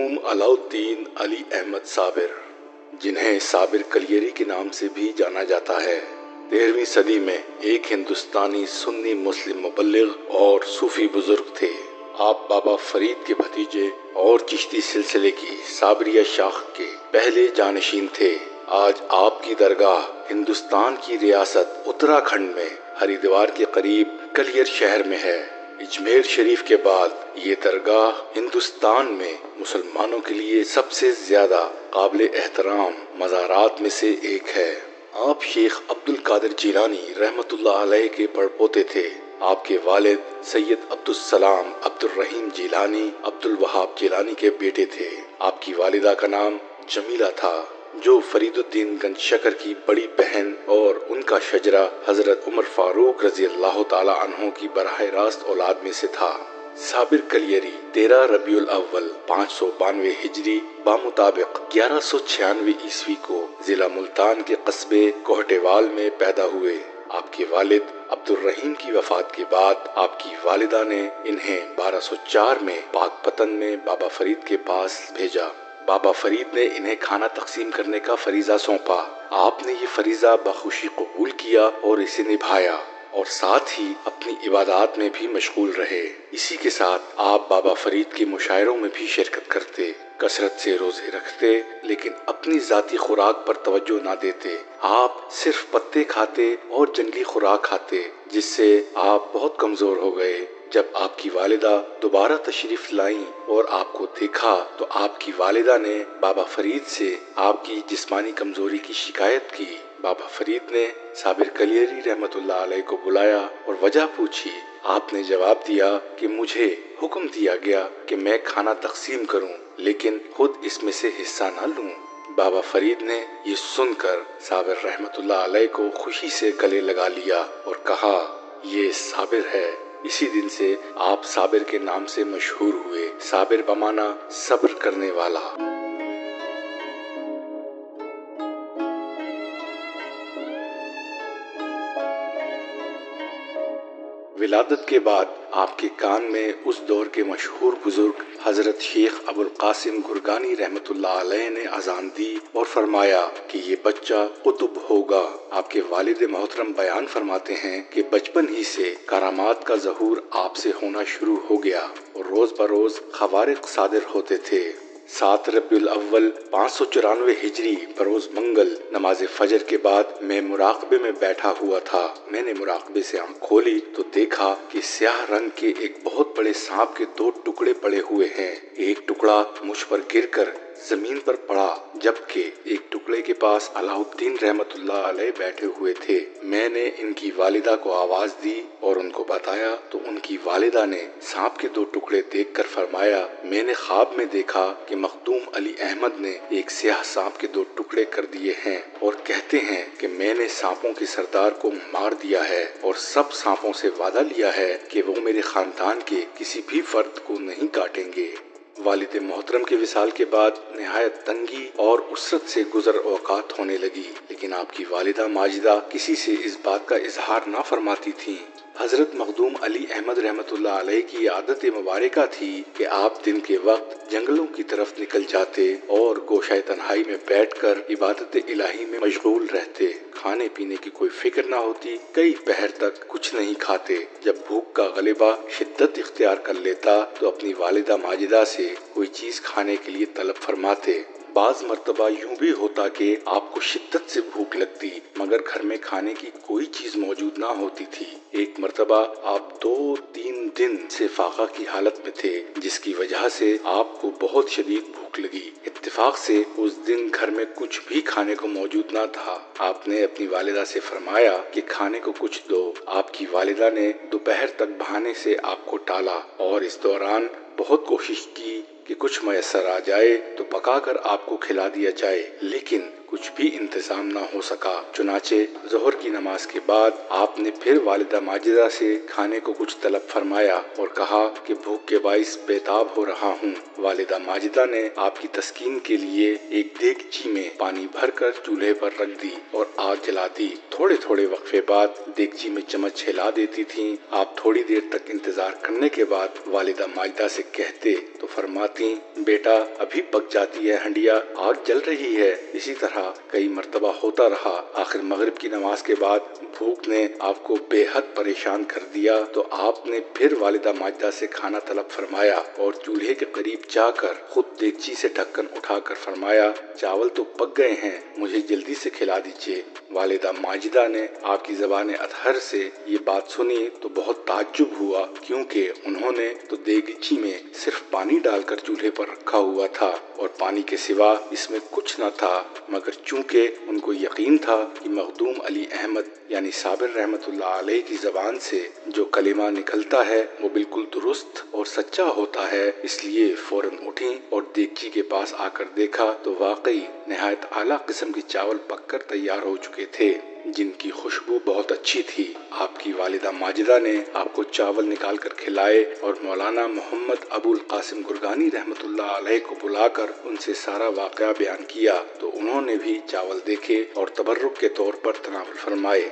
मरहूम अलाउद्दीन अली अहमद साबिर, जिन्हें साबिर कलियरी के नाम से भी जाना जाता है, 13वीं सदी में एक हिंदुस्तानी सुन्नी मुस्लिम मुबल्लिग और सूफी बुजुर्ग थे। आप बाबा फरीद के भतीजे और चिश्ती सिलसिले की साबरिया शाख के पहले जानशीन थे। आज आपकी दरगाह हिंदुस्तान की रियासत उत्तराखंड में हरिद्वार के करीब कलियर शहर में है। अजमेर शरीफ के बाद ये दरगाह हिंदुस्तान में मुसलमानों के लिए सबसे ज्यादा काबिल एहतराम मज़ारात में से एक है। आप शेख अब्दुल कादिर जिलानी रहमतुल्लाह अलैह के पड़पोते थे। आपके वालिद सैयद अब्दुल सलाम अब्दुल रहीम जिलानी अब्दुल वहाब जिलानी के बेटे थे। आपकी वालिदा का नाम जमीला था, जो फरीदुद्दीन गंज शकर की बड़ी बहन और उनका शजरा हजरत उमर फारूक रजी अल्लाह ताला अन्हो की बराह रास्त औलाद में से था। साबिर कलियरी 13 रबीउल अव्वल 592 हिजरी बामुताबिक 1196 ईस्वी को जिला मुल्तान के कस्बे कोहटेवाल में पैदा हुए। आपके वालिद अब्दुल रहीम की वफात के बाद आपकी वालिदा ने इन्हें 1204 में पाकपतन में बाबा फरीद के पास भेजा। बाबा फरीद ने इन्हें खाना तकसीम करने का फरीजा सौंपा। आपने ये फरीजा बखुशी कबूल किया और इसे निभाया और साथ ही अपनी इबादत में भी मशगूल रहे। इसी के साथ आप बाबा फरीद के मुशायरों में भी शिरकत करते, कसरत से रोजे रखते, लेकिन अपनी जाती खुराक पर तवज्जो ना देते। आप सिर्फ पत्ते खाते और जंगली खुराक खाते, जिससे आप बहुत कमजोर हो गए। जब आपकी वालिदा दोबारा तशरीफ लाईं और आपको देखा तो आपकी वालिदा ने बाबा फरीद से आपकी जिस्मानी कमजोरी की शिकायत की। बाबा फरीद ने साबिर कलियरी रहमतुल्लाह अलैह को बुलाया और वजह पूछी। आपने जवाब दिया कि मुझे हुक्म दिया गया कि मैं खाना तकसीम करूं, लेकिन खुद इसमें से हिस्सा न लूं। बाबा फरीद ने ये सुनकर साबिर रहमतुल्लाह अलैह को खुशी से गले लगा लिया और कहा, ये साबिर है। इसी दिन से आप साबिर के नाम से मशहूर हुए। साबिर बमाना सब्र करने वाला। विलादत के बाद आपके कान में उस दौर के मशहूर बुजुर्ग हजरत शेख अबुल कासिम गुरगानी रहमतुल्लाह अलैह ने अजान दी और फरमाया कि ये बच्चा कुतुब होगा। आपके वालिद मोहतरम बयान फरमाते हैं कि बचपन ही से करामात का ज़हूर आपसे होना शुरू हो गया और रोज बरोज खवारिक सादिर होते थे। 7 रबीउल अव्वल 594 हिजरी बरोज मंगल नमाज फजर के बाद मैं मुराकबे में बैठा हुआ था। मैंने मुराकबे से आंख खोली तो देखा कि स्याह रंग के एक बहुत बड़े सांप के 2 टुकड़े पड़े हुए हैं। एक टुकड़ा मुझ पर गिरकर जमीन पर पड़ा, जबकि एक टुकड़े के पास अलाउद्दीन रहमतुल्लाह अलैह बैठे हुए थे। मैंने इनकी वालिदा को आवाज दी और उनको बताया तो उनकी वालिदा ने सांप के 2 टुकड़े देखकर फरमाया, मैंने ख्वाब में देखा कि मखदूम अली अहमद ने एक स्याह सांप के 2 टुकड़े कर दिए हैं और कहते हैं कि मैंने सांपों के सरदार को मार दिया है और सब सांपों से वादा लिया है कि वो मेरे खानदान के किसी भी फर्द को नहीं काटेंगे। वालिद मोहतरम के विसाल के बाद निहायत तंगी और उसरत से गुजर औकात होने लगी, लेकिन आपकी वालिदा माजिदा किसी से इस बात का इजहार ना फरमाती थीं। हजरत मखदूम अली अहमद रहमतुल्लाह अलैह की आदत मुबारका थी कि आप दिन के वक्त जंगलों की तरफ निकल जाते और गोशाए तन्हाई में बैठकर इबादत इलाही में मशगूल रहते। खाने पीने की कोई फिक्र ना होती, कई पहर तक कुछ नहीं खाते। जब भूख का गलेबा शिद्दत इख्तियार कर लेता तो अपनी वालिदा माजिदा से कोई चीज खाने के लिए तलब फरमाते। बाज मर्तबा यूं भी होता कि आपको शिद्दत से भूख लगती मगर घर में खाने की कोई चीज मौजूद ना होती थी। एक मर्तबा आप 2-3 दिन से फाका की हालत में थे, जिसकी वजह से आपको बहुत शदीद भूख लगी। इत्तेफाक से उस दिन घर में कुछ भी खाने को मौजूद ना था। आपने अपनी वालिदा से फरमाया कि खाने को कुछ दो। आपकी वालिदा ने दोपहर तक बहाने से आपको टाला और इस दौरान बहुत कोशिश की कि कुछ मयसर आ जाए तो पकाकर आपको खिला दिया जाए, लेकिन कुछ भी इंतजाम ना हो सका। चुनाचे ज़ोहर की नमाज के बाद आपने फिर वालिदा माजिदा से खाने को कुछ तलब फरमाया और कहा कि भूख के बाइस बेताब हो रहा हूँ। वालिदा माजिदा ने आपकी तस्कीन के लिए एक देगची में पानी भरकर चूल्हे पर रख दी और आग जला दी। थोड़े थोड़े वक्फे बाद देगची में चम्मच हिला देती थीं। आप थोड़ी देर तक इंतजार करने के बाद वालिदा माजिदा से कहते तो फरमाती, लगती, बेटा अभी पक जाती है हंडिया, आग जल रही है। इसी तरह कई मर्तबा होता रहा। आखिर मगरिब की नमाज के बाद भूख ने आपको बेहद परेशान कर दिया तो आपने फिर वालिदा माजिदा से खाना तलब फरमाया और चूल्हे के करीब जाकर खुद देगची से ढक्कन उठाकर फरमाया, चावल तो पक गए हैं, मुझे जल्दी से खिला दीजिए। वालिदा माजिदा ने आपकी ज़बान अतहर से ये बात सुनी तो बहुत ताज्जुब हुआ, क्योंकि उन्होंने तो देगची में सिर्फ पानी डालकर चूल्हे पर रखा हुआ था और पानी के सिवा इसमें कुछ न था। मगर चूंकि उनको यकीन था कि मखदूम अली अहमद यानी साबिर रहमतुल्लाह अलैह की ज़बान से जो कलिमा निकलता है वो बिल्कुल दुरुस्त और सच्चा होता है, इसलिए फौरन उठी और देगची के पास आकर देखा तो वाकई निहायत आला किस्म के चावल पककर तैयार हो चुके थे, जिनकी खुशबू बहुत अच्छी थी। आपकी वालिदा माजिदा ने आपको चावल निकाल कर खिलाए और मौलाना मोहम्मद अबुल कासिम गुरगानी रहमतुल्लाह अलैह को बुलाकर उनसे सारा वाक़या बयान किया तो उन्होंने भी चावल देखे और तबर्रुक के तौर पर तनावुल फरमाए।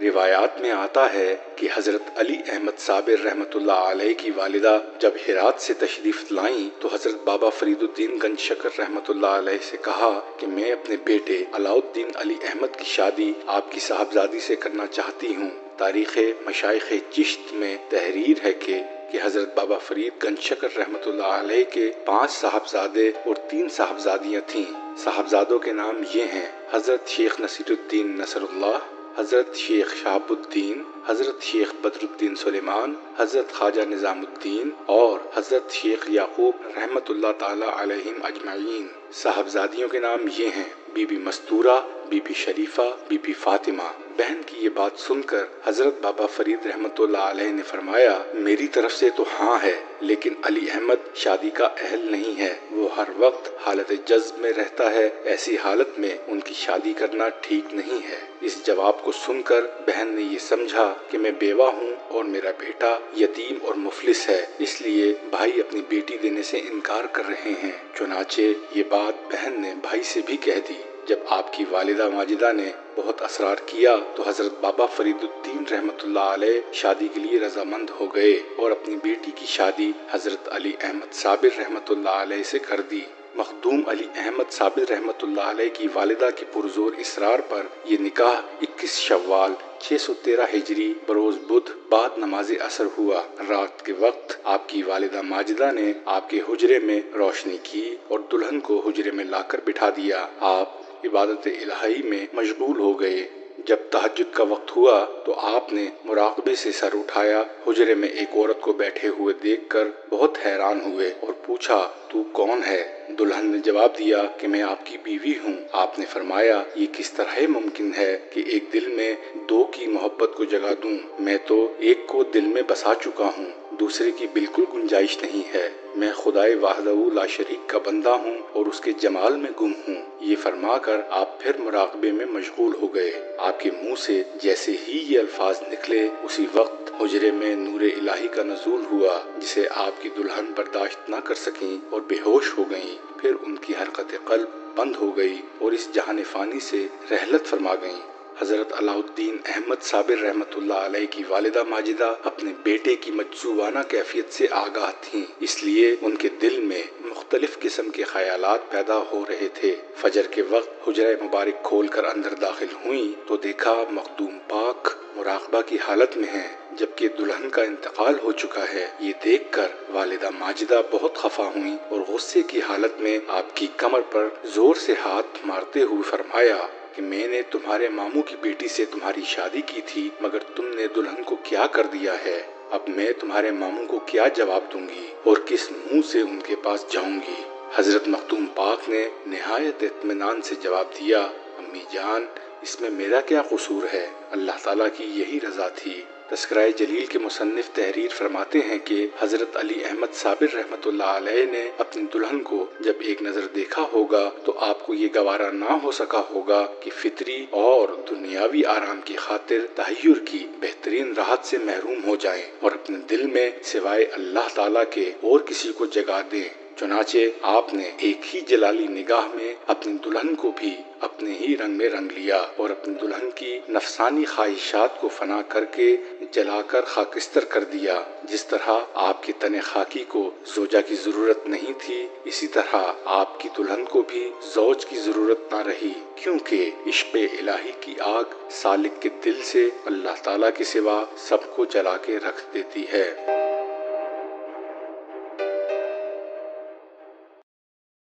रिवायात में आता है कि हज़रत अली अहमद साबिर रहमतुल्लाह अलैह की वालिदा जब हिरात से तशरीफ लाईं तो हज़रत बाबा फरीदुद्दीन गंज शकर रहमतुल्लाह अलैह से कहा कि मैं अपने बेटे अलाउद्दीन अली अहमद की शादी आपकी साहबजादी से करना चाहती हूँ। तारीख़ मशाइख़ चिश्त में तहरीर है कि हज़रत बाबा फरीद गंज शकर रहमतुल्लाह अलैह के 5 साहबजादे और 3 साहबजादियाँ थीं। साहबजादों के नाम ये हैं, हज़रत शेख नसीरुद्दीन नसरुल्लाह, हज़रत शेख शहाबुद्दीन, हज़रत शेख बदरुद्दीन सुलेमान, हज़रत ख्वाजा निज़ामुद्दीन और हज़रत शेख याकूब रहमतुल्लाह ताला अलैहिम अजमाइन। साहबजादियों के नाम ये हैं, बीबी मस्तूरा, बीबी शरीफा, बीबी फातिमा। बहन की ये बात सुनकर हज़रत बाबा फरीद रहमतुल्लाह अलैह ने फरमाया, मेरी तरफ से तो हाँ है, लेकिन अली अहमद शादी का अहल नहीं है, वो हर वक्त हालत जज्ब में रहता है, ऐसी हालत में उनकी शादी करना ठीक नहीं है। इस जवाब को सुनकर बहन ने ये समझा कि मैं बेवा हूँ और मेरा बेटा यतीम और मुफलिस है, इसलिए भाई अपनी बेटी देने से इनकार कर रहे हैं। चुनाचे ये बात बहन ने भाई से भी कह दी। जब आपकी वालिदा माजिदा ने बहुत असरार किया तो हज़रत बाबा फरीदुद्दीन रहमतुल्लाह अलैह शादी के लिए रजामंद हो गए और अपनी बेटी की शादी हज़रत अली अहमद साबिर रहमतुल्लाह अलैह से कर दी। मखदूम अली अहमद साबिर रहमतुल्लाह अलैह की वालिदा के पुरजोर इसरार पर यह निकाह 21 शव्वाल 613 हिजरी बरोज बुध बाद नमाज असर हुआ। रात के वक्त आपकी वालिदा माजिदा ने आपके हुजरे में रोशनी की और दुल्हन को हुजरे में लाकर बिठा दिया। आप इबादत इलाही में मशगूल हो गए। जब तहज्जुद का वक्त हुआ तो आपने मुराकबे से सर उठाया। हुजरे में एक औरत को बैठे हुए देखकर बहुत हैरान हुए और पूछा, तू कौन है? दुल्हन ने जवाब दिया कि मैं आपकी बीवी हूँ। आपने फरमाया, ये किस तरह मुमकिन है कि एक दिल में 2 की मोहब्बत को जगा दूं? मैं तो एक को दिल में बसा चुका हूँ, दूसरे की बिल्कुल गुंजाइश नहीं है। मैं खुदाए वाहदहू ला शरीक का बंदा हूँ और उसके जमाल में गुम हूँ। ये फरमाकर आप फिर मुराकबे में मशगूल हो गए। आपके मुंह से जैसे ही ये अल्फाज निकले उसी वक्त हुजरे में नूरे इलाही का नज़ूल हुआ, जिसे आपकी दुल्हन बर्दाश्त न कर सकीं और बेहोश हो गईं। फिर उनकी हरकत क़ल्ब बंद हो गई और इस जहान फ़ानी से रहलत फरमा गईं। हज़रत अलाउद्दीन अहमद साबिर रहमतुल्लाह अलैह की वालिदा माजिदा अपने बेटे की मजज़ूबाना कैफियत से आगाह थीं, इसलिए उनके दिल में मुख्तलिफ किस्म के ख्यालात पैदा हो रहे थे। फजर के वक्त हुजरा मुबारक खोलकर अंदर दाखिल हुई तो देखा मखदूम पाक मुराकबा की हालत में है, जबकि दुल्हन का इंतकाल हो चुका है। ये देखकर वालिदा माजिदा बहुत खफा हुई और गुस्से की हालत में आपकी कमर पर जोर से हाथ मारते हुए फरमाया कि मैंने तुम्हारे मामू की बेटी से तुम्हारी शादी की थी, मगर तुमने दुल्हन को क्या कर दिया है? अब मैं तुम्हारे मामू को क्या जवाब दूंगी और किस मुंह से उनके पास जाऊंगी? हजरत मखदूम पाक ने निहायत इत्मीनान से जवाब दिया, अम्मी जान, इसमें मेरा क्या कसूर है? अल्लाह ताला की यही रजा थी। तस्कराए जलील के मुसन्निफ तहरीर फरमाते हैं कि हज़रत अली अहमद साबिर रहमतुल्लाह अलैह ने अपनी दुल्हन को जब एक नज़र देखा होगा तो आपको ये गवारा ना हो सका होगा कि फितरी और दुनियावी आराम की खातिर तहय्युर की बेहतरीन राहत से महरूम हो जाएं और अपने दिल में सिवाय अल्लाह ताला के और किसी को जगा दें। چنانچہ آپ نے ایک ہی جلالی نگاہ میں اپنی دلہن کو بھی اپنے ہی رنگ میں رنگ لیا اور اپنی دلہن کی نفسانی خواہشات کو فنا کر کے جلا کر خاکستر کر دیا۔ جس طرح آپ کے تن خاکی کو زوجہ کی ضرورت نہیں تھی، اسی طرح آپ کی دلہن کو بھی زوج کی ضرورت نہ رہی، کیونکہ عشق الہی کی آگ سالک کے دل سے اللہ تعالیٰ کے سوا سب کو جلا کے رکھ دیتی ہے۔